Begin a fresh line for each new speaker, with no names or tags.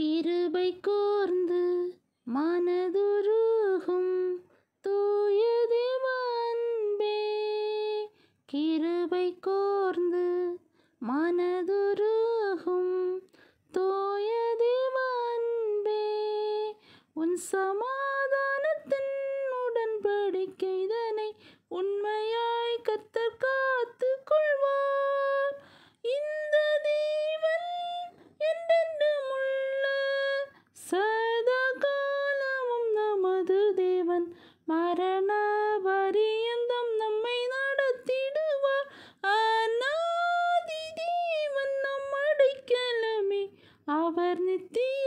கிருபை கூர்ந்து மனதுருகும் தூய தேவ அன்பே, கிருபை கூர்ந்து மனதுருகும் தூய தேவ அன்பே, உன் சமாதானத்தின் உடன்படிக்கை இதனை உண்மையாய் கர்த்தர் காத்து கொள்வார். இந்த தேவன் என்றென்றுமுள்ள சதா காலமும் நமது தேவன், மரண பரியந்தம் நம்மை நடத்திடுவார். அநாதி தேவன் நம் அடைக்கலமே, அவர் நித்திய